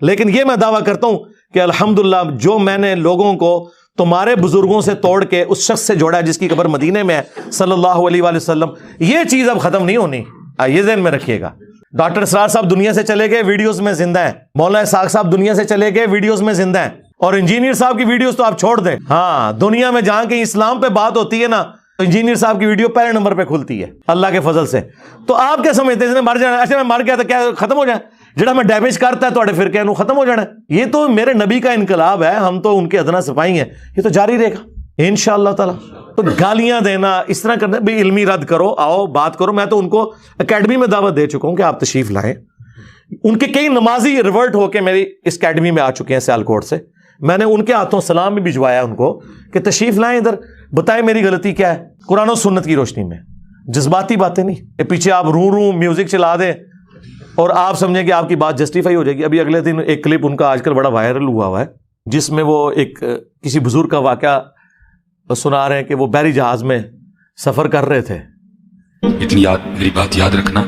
لیکن یہ میں دعویٰ کرتا ہوں کہ الحمدللہ جو میں نے لوگوں کو تمہارے بزرگوں سے توڑ کے اس شخص سے جوڑا ہے جس کی قبر مدینے میں ہے صلی اللہ علیہ وآلہ وسلم، یہ چیز اب ختم نہیں ہونی، یہ ذہن میں رکھیے گا۔ ڈاکٹر اسرار صاحب دنیا سے چلے گئے، ویڈیوز میں زندہ ہیں۔ مولانا اسحاق صاحب دنیا سے چلے گئے، ویڈیوز میں زندہ ہیں۔ اور انجینئر صاحب کی ویڈیوز تو آپ چھوڑ دیں، ہاں دنیا میں جہاں کہیں اسلام پہ بات ہوتی ہے نا تو انجینئر صاحب کی ویڈیو پہلے نمبر پہ کھلتی ہے اللہ کے فضل سے۔ تو آپ کیا سمجھتے ہیں مر جانا؟ اچھا میں مر گیا تو کیا ختم ہو جائے؟ جڑا میں ڈیمیج کرتا ہے تھوڑے فرقے نو ختم ہو جانا ہے؟ یہ تو میرے نبی کا انقلاب ہے، ہم تو ان کے ادنا سپاہی ہیں، یہ تو جاری رہے گا انشاءاللہ تعالی۔ تو گالیاں دینا اس طرح کرنا بھی علمی رد کرو، آؤ بات کرو۔ میں تو ان کو اکیڈمی میں دعوت دے چکا ہوں کہ آپ تشریف لائیں۔ ان کے کئی نمازی ریورٹ ہو کے میری اس اکیڈمی میں آ چکے ہیں سیالکوٹ سے، میں نے ان کے ہاتھوں سلام بھی بھجوایا ان کو کہ تشریف لائیں ادھر، بتائیں میری غلطی کیا ہے قرآن و سنت کی روشنی میں، جذباتی باتیں نہیں کہ پیچھے آپ رو میوزک چلا دیں اور آپ سمجھیں کہ آپ کی بات جسٹیفائی ہو جائے گی۔ ابھی اگلے دن ایک کلپ ان کا آج کل بڑا وائرل ہوا ہے جس میں وہ ایک کسی بزرگ کا واقعہ سنا رہے ہیں کہ وہ بحری جہاز میں سفر کر رہے تھے۔ اتنی میری بات یاد رکھنا،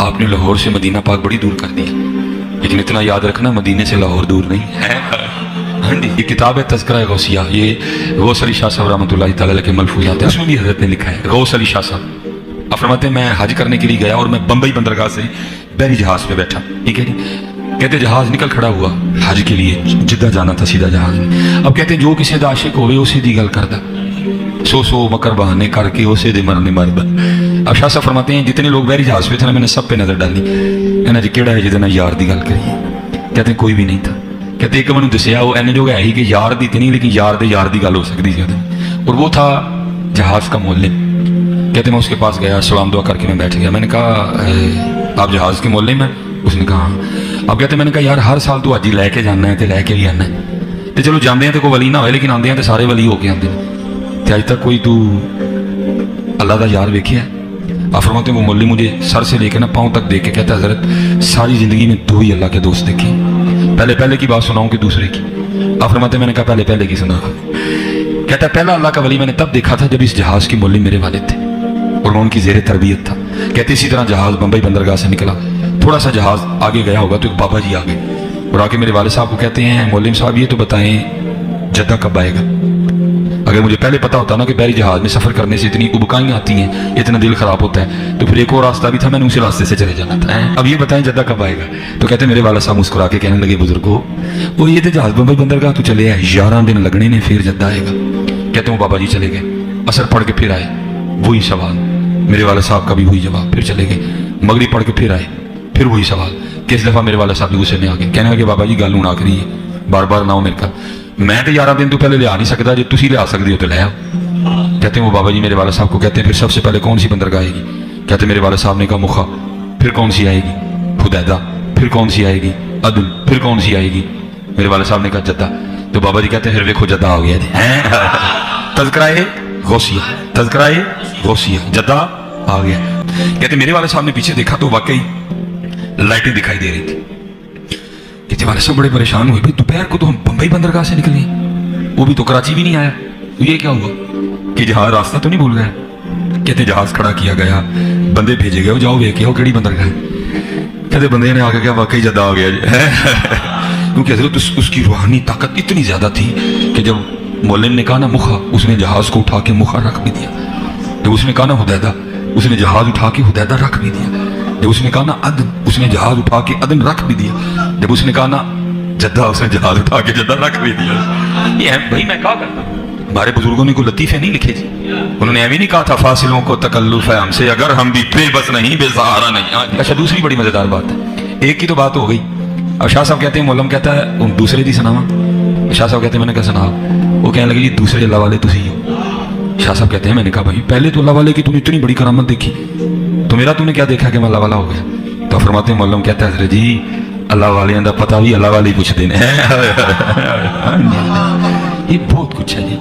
آپ نے لاہور سے مدینہ پاک بڑی دور کر دیا، لیکن اتنا یاد رکھنا مدینے سے لاہور دور نہیں ہے۔ ہاں جی، یہ کتاب ہے تذکرہ غوثیہ، یہ غوث علی شاہ صاحب رحمۃ اللہ تعالی کے ملفوظات ہیں، اس میں بھی حضرت نے لکھا ہے۔ غوث علی شاہ صاحب آپ فرماتے ہیں میں حج کرنے کے لیے گیا اور میں بمبئی بندرگاہ سے بحری جہاز پہ بیٹھا، ٹھیک ہے جی، کہتے جہاز نکل کھڑا ہوا حج کے لیے، جدہ جانا تھا سیدھا جہاز میں۔ اب کہتے ہیں جو کسی دا عاشق ہوئے اسے دی گل کردا، سو مکر بہانے کر کے اسے دے مرنے مردا۔ اب شاہ صاحب فرماتے ہیں جتنے لوگ بحری جہاز پہ تھے میں نے سب پہ نظر ڈالی، کہنا جی کیڑا ہے جہدے نال یار دی گل کریے؟ کہتے ہیں کوئی بھی نہیں تھا۔ کہتے ایک میں دسیا وہ این جو ہے ہی کہ یار دی نہیں لیکن یار دی گل ہو سکتی تھی، اور وہ تھا جہاز کا مولم۔ کہتے میں اس کے پاس گیا، سلام دعا کر کے میں بیٹھ گیا۔ میں نے کہا آپ جہاز کے مولم ہیں؟ اس نے کہا ہاں۔ اب کہتے میں نے کہا یار ہر سال تو حج لے کے جانا ہے تو لے کے بھی آنا ہے، تو چلو جانے ہیں تو کوئی ولی نہ ہوئے لیکن آدھے ہیں تو سارے ولی ہو کے آتے ہیں، تو اج تک کوئی تو اللہ دا یار ویکھیا ہے؟ آپ فرماتے ہیں وہ مولوی مجھے سر سے لے کے نا پاؤں تک دیکھ کے کہتا ہے حضرت ساری زندگی میں دو ہی اللہ کے دوست دیکھے، پہلے کی بات سناؤں کہ دوسرے کی؟ آپ فرماتے ہیں میں نے کہا پہلے کی سنا۔ کہتا ہے پہلا اللہ کا ولی میں نے تب دیکھا تھا جب اس جہاز کی مولوی میرے والد تھے اور میں ان کی زیر تربیت تھا۔ کہتے اسی طرح جہاز بمبئی بندرگاہ سے نکلا، تھوڑا سا جہاز آگے گیا ہوگا تو ایک بابا جی آگے اور آ کے میرے والد صاحب کو کہتے ہیں مولوی صاحب یہ تو بتائیں جدہ کب آئے گا؟ اگر مجھے پہلے پتا ہوتا نا کہ بحری جہاز میں سفر کرنے سے اتنی ابکائیں آتی ہیں، اتنا دل خراب ہوتا ہے، تو پھر ایک اور راستہ بھی تھا، میں نے اسی راستے سے چلے جانا تھا۔ اب یہ بتائیں جدہ کب آئے گا؟ تو کہتے ہیں میرے والد صاحب مسکرا کے کہنے لگے بزرگو وہ یہ تو جہاز بمبئی بندرگاہ تو چلے ہے 11 دن لگنے نے پھر جدہ آئے گا۔ کہتے ہیں وہ بابا جی چلے گئے، اثر پڑھ کے پھر آئے، وہی سوال، میرے والد صاحب کا بھی وہی جواب، پھر چلے گئے، مغرب پڑھ کے پھر آئے، پھر وہی سوال۔ کس دفعہ میرے والد صاحب غصے میں آ گئے، کہنے لگے بابا جی گل ہوں آخری ہے، بار بار نہ ہو میرے کا، میں تو 11 دن تو پہلے لیا نہیں سکتا، جو تسی لیا سکتے ہو تو لے آؤ۔ کہتے ہیں وہ بابا جی میرے والد صاحب کو کہتے ہیں پھر سب سے پہلے کون سی بندرگاہ آئے گی؟ کہتے ہیں میرے والد صاحب نے کہا مخا، پھر کون سی آئے گی؟ حدیدہ، پھر کون سی آئے گی؟ عدن، پھر کون سی آئے گی؟ میرے والد صاحب نے کہا جدہ۔ تو بابا جی کہتے ہیں پھر دیکھو جدہ آ گیا جی، تذکرہ غوثیہ، تذکرہ غوثیہ، جدہ آ گیا۔ کہتے ہیں میرے والد صاحب نے پیچھے دیکھا تو واقعی لائٹیں دکھائی دے رہی تھی۔ کہتے والد صاحب بڑے پریشان ہوئے، دوپہر کو تو ہم بمبئی بندرگاہ سے نکلے، وہ بھی تو کراچی بھی نہیں آیا، تو یہ کیا ہوا کہ جہاز راستہ تو نہیں بھول گیا؟ کہتے جہاز کھڑا کیا گیا، بندے بھیجے گئے، جاؤ ویکھ آؤ کیڑی بندرگاہ ہے۔ کہتے بندے نے آ کے کہا واقعی جدہ آ گیا جی، کیونکہ حضرت اس کی روحانی طاقت اتنی زیادہ تھی کہ جب مولم نے کہا نا مخا، اس نے جہاز کو اٹھا کے مخا رکھ بھی دیا، جب اس نے کہا نا حدیدہ، اس نے جہاز اٹھا کے حدیدہ رکھ بھی دیا، جب اس نے کہا نا عدن، اس نے جہاز اٹھا کے عدن رکھ بھی دیا، جب اس نے کہا نا جدہ، اس نے جہاز اٹھا کے جدہ رکھ بھی دیا۔ یہ ہے بھائی، میں کہا کرتا ہوں ہمارے بزرگوں نے کوئی لطیفے نہیں لکھے جی، انہوں نے ایویں نہیں کہا تھا فاصلوں کو تکلف ہے ہم سے اگر ہم بھی بے بس نہیں بے سہارا نہیں۔ اچھا دوسری بڑی مزیدار بات ہے، ایک کی تو بات ہو گئی، اب شاہ صاحب کہتے ہیں مولم کہتا ہے دوسرے دی سناواں؟ شاہ صاحب کہتے ہیں میں نے کہا سنا، وہ کہنے لگے جی دوسرے اللہ والے تسی ہو۔ شاہ صاحب کہتے ہیں میں نے کہا بھائی پہلے تو اللہ والے کی تم نے اتنی بڑی کرامت دیکھی، تو میرا تم نے کیا دیکھا کہ میں اللہ والا ہو گیا؟ تو فرماتے ہیں مولم کہتا ہے حضرت جی اللہ والے دا پتہ بھی اللہ والے پوچھ دینے، یہ بہت کچھ ہے جی۔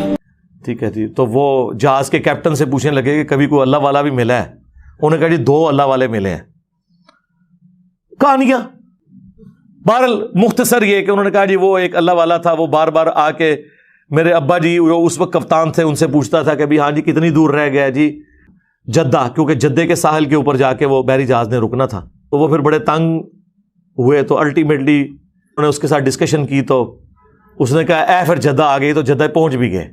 ٹھیک ہے جی، تو وہ جہاز کے کیپٹن سے پوچھنے لگے کہ کبھی کوئی اللہ والا بھی ملا ہے؟ انہوں نے کہا جی 2 اللہ والے ملے ہیں۔ کہانیاں بہرحال مختصر یہ کہ انہوں نے کہا جی وہ ایک اللہ والا تھا، وہ بار بار آ کے میرے ابا جی جو اس وقت کپتان تھے ان سے پوچھتا تھا کہ ہاں جی کتنی دور رہ گیا جی جدہ، کیونکہ جدے کے ساحل کے اوپر جا کے وہ بحری جہاز نے رکنا تھا، تو وہ پھر بڑے تنگ ہوئے، تو الٹیمیٹلی انہوں نے اس کے ساتھ ڈسکشن کی تو اس نے کہا اے پھر جدہ آ گئی، تو جدہ پہنچ بھی گئے،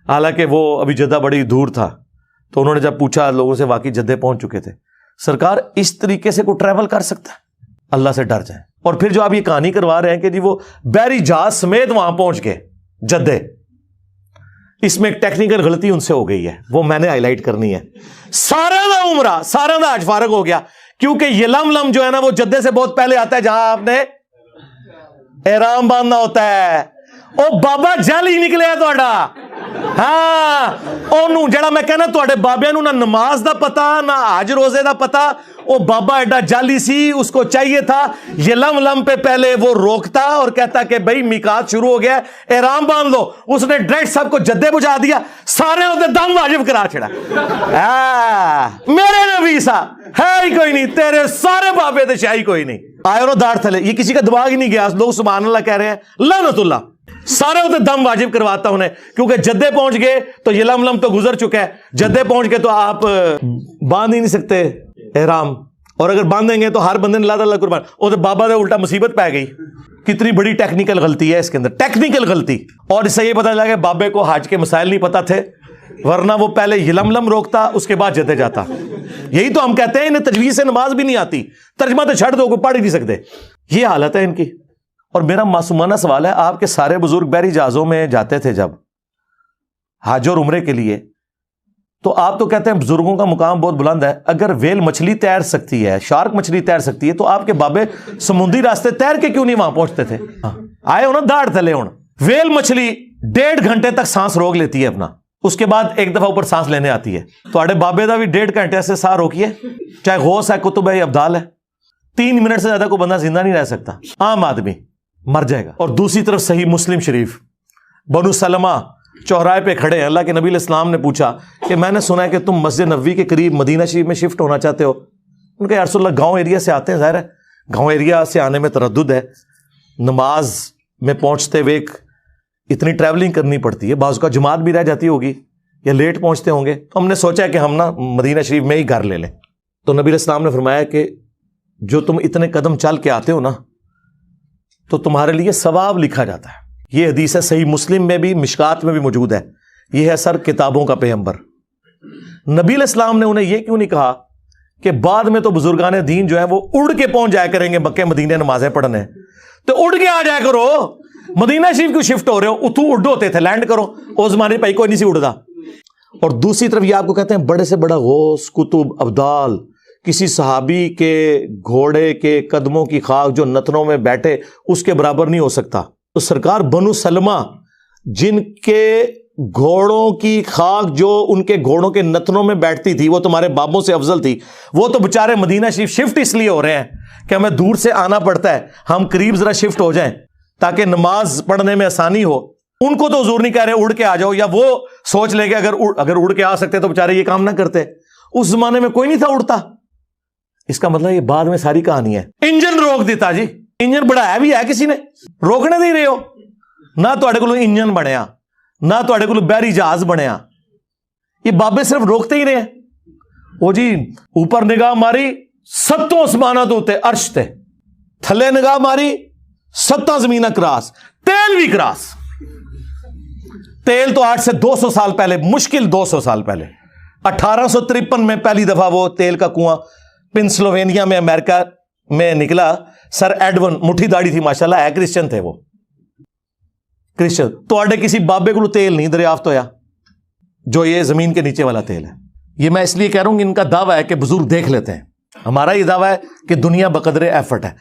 حالانکہ وہ ابھی جدہ بڑی دور تھا۔ تو انہوں نے جب پوچھا لوگوں سے، واقعی جدہ پہنچ چکے تھے۔ سرکار اس طریقے سے کوئی ٹریول کر سکتا ہے؟ اللہ سے ڈر جائیں۔ اور پھر جو آپ یہ کہانی کروا رہے ہیں کہ جی وہ بحری جہاز سمیت وہاں پہنچ گئے جدہ، اس میں ایک ٹیکنیکل غلطی ان سے ہو گئی ہے، وہ میں نے ہائی لائٹ کرنی ہے۔ سارا دا عمرہ، سارا دا حج فارغ ہو گیا، کیونکہ یہ لم جو ہے نا وہ جدے سے بہت پہلے آتا ہے، جہاں آپ نے احرام باندھنا ہوتا ہے۔ او بابا جل ہی نکلے تہاڈا، ہاں اونوں جڑا میں کہنا تہاڈے بابیاں نوں نہ نماز دا پتا نہ حج روزے دا پتا، او بابا ایڈا جالی سی، اس کو چاہیے تھا یہ لم پہ پہلے وہ روکتا اور کہتا کہ بھائی میقات شروع ہو گیا، احرام باندھ لو۔ اس نے ڈائریکٹ سب کو جدے بجھا دیا، سارے ہوتے دم واجب کرا چھڑا۔ میرے نبی سا ہے ہی کوئی نہیں، تیرے سارے بابے تے شاہی کوئی نہیں، آئے اور داڑھ تھلے۔ یہ کسی کا دماغ ہی نہیں گیا، لوگ سبحان اللہ کہہ رہے ہیں، لعنت اللہ۔ سارے ہوتے دم واجب کرواتا انہیں، کیونکہ جدے پہنچ گئے تو یہ لم تو گزر چکا ہے، جدے پہنچ گئے تو آپ باندھ ہی نہیں سکتے احرام، اور اگر باندھیں گے تو ہر بندے نے اللہ قربان، اور تو بابا دے الٹا مصیبت پہ گئی۔ کتنی بڑی ٹیکنیکل غلطی ہے اس کے اندر، ٹیکنیکل غلطی۔ اور اس سے یہ پتہ لگا کہ بابے کو حج کے مسائل نہیں پتہ تھے، ورنہ وہ پہلے یہ لم روکتا، اس کے بعد جدے جاتا۔ یہی تو ہم کہتے ہیں انہیں تجویز سے نماز بھی نہیں آتی، ترجمہ تو چھڑ دو، کوئی پڑھ ہی نہیں سکتے۔ یہ حالت ہے ان کی۔ اور میرا معصومانہ سوال ہے، آپ کے سارے بزرگ بحری جہازوں میں جاتے تھے جب حج اور عمرے کے لیے، تو آپ تو کہتے ہیں بزرگوں کا مقام بہت بلند ہے، اگر ویل مچھلی تیر سکتی ہے، شارک مچھلی تیر سکتی ہے، تو آپ کے بابے سمندری راستے تیر کے کیوں نہیں وہاں پہنچتے تھے؟ آئے ہو نا داڑھ تلے ہوں۔ ویل مچھلی 1.5 گھنٹے تک سانس روک لیتی ہے اپنا، اس کے بعد ایک دفعہ اوپر سانس لینے آتی ہے۔ تو آڑے بابے دا بھی 1.5 گھنٹے سے سانس روکیے، چاہے غوث ہے، کتب ہے، ابدال ہے، 3 منٹ سے زیادہ کوئی بندہ زندہ نہیں رہ سکتا، عام آدمی مر جائے گا۔ اور دوسری طرف صحیح مسلم شریف، بنو سلمہ چوراہے پہ کھڑے ہیں، اللہ کے نبی علیہ السلام نے پوچھا کہ میں نے سنا ہے کہ تم مسجد نبوی کے قریب مدینہ شریف میں شفٹ ہونا چاہتے ہو۔ ان کا یا رسول اللہ گاؤں ایریا سے آتے ہیں، ظاہر ہے گاؤں ایریا سے آنے میں تردد ہے، نماز میں پہنچتے ہوئے اتنی ٹریولنگ کرنی پڑتی ہے، بعض کا جماعت بھی رہ جاتی ہوگی یا لیٹ پہنچتے ہوں گے، تو ہم نے سوچا کہ ہم نا مدینہ شریف میں ہی گھر لے لیں۔ تو نبی علیہ السلام نے فرمایا کہ جو تم اتنے قدم چل کے آتے ہو نا، تو تمہارے لیے ثواب لکھا جاتا ہے۔ یہ حدیث ہے، صحیح مسلم میں بھی، مشکات میں بھی موجود ہے۔ یہ ہے سر کتابوں کا پیغمبر۔ نبی علیہ السلام نے انہیں یہ کیوں نہیں کہا کہ بعد میں تو بزرگان دین جو ہے وہ اڑ کے پہنچ جایا کریں گے مکہ مدینے نمازیں پڑھنے، تو اڑ کے آ جایا کرو، مدینہ شریف کیوں شفٹ ہو رہے ہو؟ اتو اڑ ہوتے تھے، لینڈ کرو، اس زمانے پہ کوئی نہیں سی اڑدا۔ اور دوسری طرف یہ آپ کو کہتے ہیں بڑے سے بڑا غوث، کتب، ابدال، کسی صحابی کے گھوڑے کے قدموں کی خاک جو نتنوں میں بیٹھے اس کے برابر نہیں ہو سکتا۔ تو سرکار بنو سلمہ جن کے گھوڑوں کی خاک جو ان کے گھوڑوں کے نتنوں میں بیٹھتی تھی وہ تمہارے بابوں سے افضل تھی، وہ تو بےچارے مدینہ شریف شفٹ اس لیے ہو رہے ہیں کہ ہمیں دور سے آنا پڑتا ہے، ہم قریب ذرا شفٹ ہو جائیں تاکہ نماز پڑھنے میں آسانی ہو۔ ان کو تو حضور نہیں کہہ رہے اڑ کے آ جاؤ، یا وہ سوچ لے کہ اگر اڑ کے آ سکتے تو بےچارے یہ کام نہ کرتے۔ اس زمانے میں کوئی نہیں تھا اڑتا۔ اس کا مطلب یہ بعد میں ساری کہانی ہے۔ انجن روک دیتا جی، انجن بڑھایا بھی ہے کسی نے، روکنے نہیں رہے ہو، نہ تواڈے کول انجن بنیا، نہ تواڈے کول بحری جہاز بنیا، یہ بابے صرف روکتے ہی رہے ہیں۔ وہ جی اوپر نگاہ ماری 7 آسماناں تو تے عرش تے، تھلے نگاہ ماری 7 زمیناں کراس، تیل بھی کراس۔ تیل تو 8 سے 200 سال پہلے، مشکل 200 سال پہلے، 1853 میں پہلی دفعہ وہ تیل کا کنواں پنسلوینیا میں امریکہ میں نکلا۔ سر ایڈون، مٹھی داڑھی تھی ماشاءاللہ، ہے کرسچن تھے وہ، کرسچن۔ تو آڈے کسی بابے کو تیل نہیں دریافت ہویا جو یہ زمین کے نیچے والا تیل ہے۔ یہ میں اس لیے کہہ رہا ہوں کہ ان کا دعویٰ ہے کہ بزرگ دیکھ لیتے ہیں، ہمارا یہ دعویٰ ہے کہ دنیا بقدر ایفرٹ ہے۔